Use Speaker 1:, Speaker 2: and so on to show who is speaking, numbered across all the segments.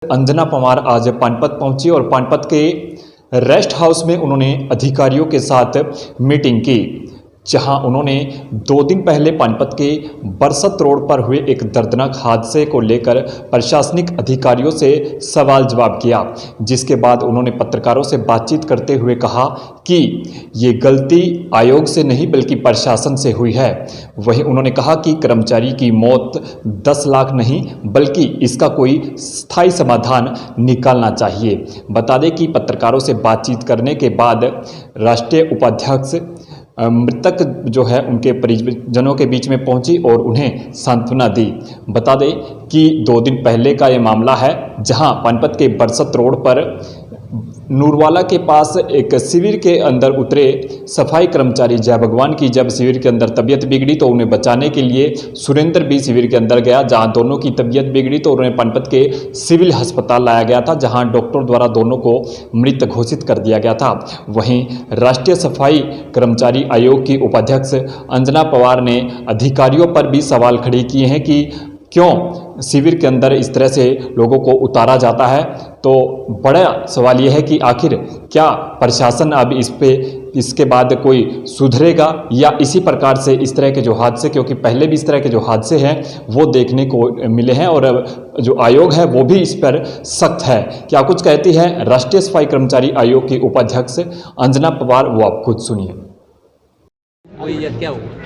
Speaker 1: अंजना पवार आज पानीपत पहुंची और पानीपत के रेस्ट हाउस में उन्होंने अधिकारियों के साथ मीटिंग की, जहां उन्होंने 2 दिन पहले पानीपत के बरसत रोड पर हुए एक दर्दनाक हादसे को लेकर प्रशासनिक अधिकारियों से सवाल जवाब किया, जिसके बाद उन्होंने पत्रकारों से बातचीत करते हुए कहा कि ये गलती आयोग से नहीं बल्कि प्रशासन से हुई है। वहीं उन्होंने कहा कि कर्मचारी की मौत 10 लाख नहीं बल्कि इसका कोई स्थायी समाधान निकालना चाहिए। बता दें कि पत्रकारों से बातचीत करने के बाद राष्ट्रीय उपाध्यक्ष मृतक जो है उनके परिजनों के बीच में पहुंची और उन्हें सांत्वना दी। बता दें कि 2 दिन पहले का ये मामला है, जहां पानीपत के बरसत रोड पर नूरवाला के पास एक शिविर के अंदर उतरे सफाई कर्मचारी जय भगवान की जब शिविर के अंदर तबीयत बिगड़ी तो उन्हें बचाने के लिए सुरेंद्र भी शिविर के अंदर गया, जहां दोनों की तबीयत बिगड़ी तो उन्हें पानीपत के सिविल अस्पताल लाया गया था, जहां डॉक्टर द्वारा दोनों को मृत घोषित कर दिया गया था। वहीं राष्ट्रीय सफाई कर्मचारी आयोग की उपाध्यक्ष अंजना पवार ने अधिकारियों पर भी सवाल खड़े किए हैं कि क्यों शिविर के अंदर इस तरह से लोगों को उतारा जाता है। तो बड़ा सवाल यह है कि आखिर क्या प्रशासन अब इसके बाद कोई सुधरेगा या इसी प्रकार से इस तरह के जो हादसे, क्योंकि पहले भी इस तरह के जो हादसे हैं वो देखने को मिले हैं और जो आयोग है वो भी इस पर सख्त है। क्या कुछ कहती है राष्ट्रीय सफाई कर्मचारी आयोग की उपाध्यक्ष अंजना पवार, वो आप खुद सुनिए।
Speaker 2: क्या हुआ?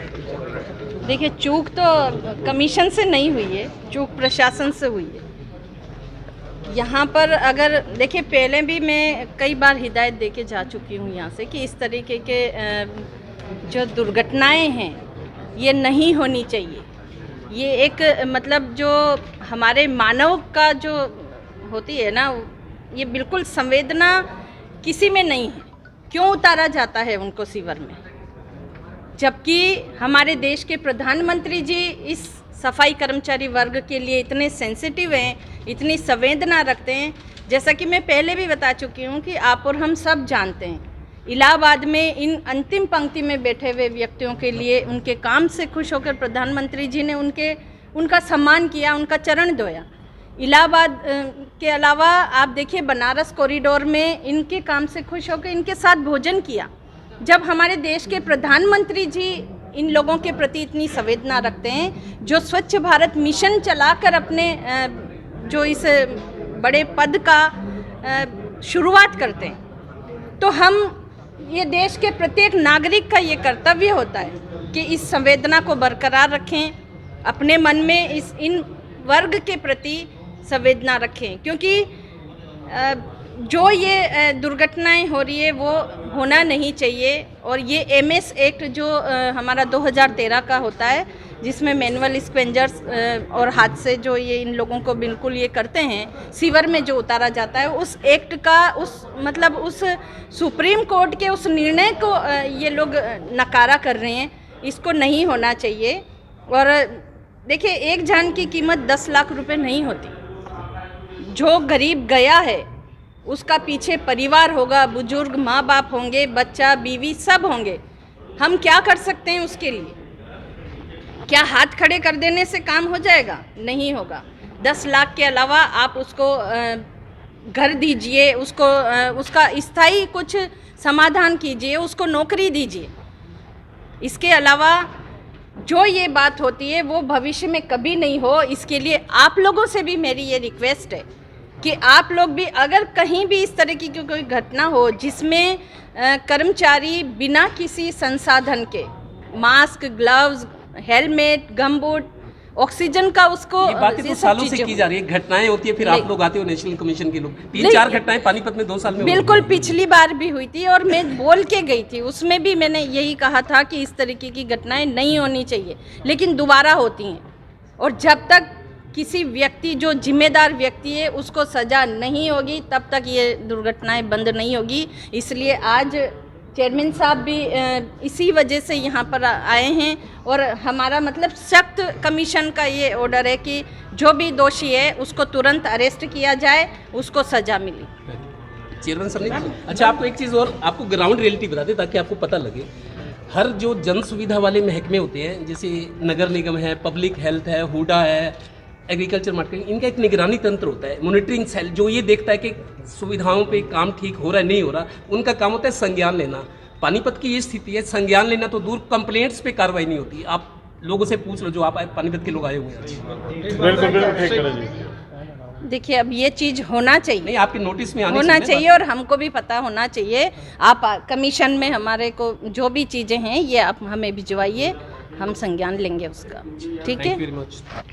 Speaker 3: देखिए, चूक तो कमीशन से नहीं हुई है, चूक प्रशासन से हुई है। यहाँ पर अगर देखिए, पहले भी मैं कई बार हिदायत दे के जा चुकी हूँ यहाँ से कि इस तरीके के जो दुर्घटनाएं हैं ये नहीं होनी चाहिए। ये एक मतलब जो हमारे मानव का जो होती है ना, ये बिल्कुल संवेदना किसी में नहीं है। क्यों उतारा जाता है उनको सीवर में, जबकि हमारे देश के प्रधानमंत्री जी इस सफाई कर्मचारी वर्ग के लिए इतने सेंसिटिव हैं, इतनी संवेदना रखते हैं। जैसा कि मैं पहले भी बता चुकी हूँ कि आप और हम सब जानते हैं, इलाहाबाद में इन अंतिम पंक्ति में बैठे हुए व्यक्तियों के लिए उनके काम से खुश होकर प्रधानमंत्री जी ने उनका सम्मान किया, उनका चरण धोया। इलाहाबाद के अलावा आप देखिए, बनारस कॉरिडोर में इनके काम से खुश होकर इनके साथ भोजन किया। जब हमारे देश के प्रधानमंत्री जी इन लोगों के प्रति इतनी संवेदना रखते हैं, जो स्वच्छ भारत मिशन चलाकर अपने जो इस बड़े पद का शुरुआत करते हैं, तो हम ये देश के प्रत्येक नागरिक का ये कर्तव्य होता है कि इस संवेदना को बरकरार रखें, अपने मन में इन वर्ग के प्रति संवेदना रखें, क्योंकि जो ये दुर्घटनाएं हो रही है वो होना नहीं चाहिए। और ये एमएस एक्ट जो हमारा 2013 का होता है, जिसमें मैनुअल स्क्वेंजर्स और हादसे जो ये इन लोगों को बिल्कुल ये करते हैं, सीवर में जो उतारा जाता है, उस एक्ट का उस सुप्रीम कोर्ट के उस निर्णय को ये लोग नकारा कर रहे हैं। इसको नहीं होना चाहिए। और देखिए, एक जान की कीमत 10 लाख रुपए नहीं होती। जो गरीब गया है उसका पीछे परिवार होगा, बुजुर्ग माँ बाप होंगे, बच्चा बीवी सब होंगे। हम क्या कर सकते हैं उसके लिए? क्या हाथ खड़े कर देने से काम हो जाएगा? नहीं होगा। 10 लाख के अलावा आप उसको घर दीजिए, उसको उसका स्थायी कुछ समाधान कीजिए, उसको नौकरी दीजिए। इसके अलावा जो ये बात होती है वो भविष्य में कभी नहीं हो, इसके लिए आप लोगों से भी मेरी ये रिक्वेस्ट है कि आप लोग भी अगर कहीं भी इस तरह की कोई घटना हो जिसमें कर्मचारी बिना किसी संसाधन के mask, gloves, helmet, gumboot, oxygen का उसको,
Speaker 2: ये बातें तो सालों से की जा रही है, घटनाएं होती है, फिर आप लोग आते हो नेशनल कमीशन के लोग। 3-4 घटनाएं पानीपत में 2 साल में
Speaker 3: बिल्कुल पिछली बार भी हुई थी और मैं बोल के गई थी, उसमें भी मैंने यही कहा था कि इस तरीके की घटनाएं नहीं होनी चाहिए, लेकिन दोबारा होती हैं। और जब तक किसी व्यक्ति जो जिम्मेदार व्यक्ति है उसको सज़ा नहीं होगी, तब तक ये दुर्घटनाएं बंद नहीं होगी। इसलिए आज चेयरमैन साहब भी इसी वजह से यहाँ पर आए हैं और हमारा मतलब सख्त कमीशन का ये ऑर्डर है कि जो भी दोषी है उसको तुरंत अरेस्ट किया जाए, उसको सज़ा मिले।
Speaker 2: चेयरमैन साहब ने अच्छा, आपको एक चीज़ और, आपको ग्राउंड रियलिटी बता दें ताकि आपको पता लगे। हर जो जन सुविधा वाले महकमे होते हैं, जैसे नगर निगम है, पब्लिक हेल्थ है, हुडा है, एग्रीकल्चर मार्केटिंग, इनका एक निगरानी तंत्र होता है, मॉनिटरिंग सेल, जो ये देखता है कि सुविधाओं पे काम ठीक हो रहा है नहीं हो रहा, उनका काम होता है संज्ञान लेना। पानीपत की ये स्थिति है, संज्ञान लेना तो दूर, कंप्लेंट्स पे कार्रवाई नहीं होती। आप लोगों से पूछ लो जो आप पानीपत के लोग आए हुए हैं।
Speaker 4: बिल्कुल बिल्कुल ठीक करें जी।
Speaker 3: देखिए अब ये चीज़ होना चाहिए,
Speaker 2: नहीं, आपके नोटिस में आने
Speaker 3: होना चाहिए और हमको भी पता होना चाहिए। आप कमीशन में हमारे को जो भी चीज़ें हैं ये आप हमें भिजवाइए, हम संज्ञान लेंगे उसका, ठीक है।
Speaker 2: Thank you very much.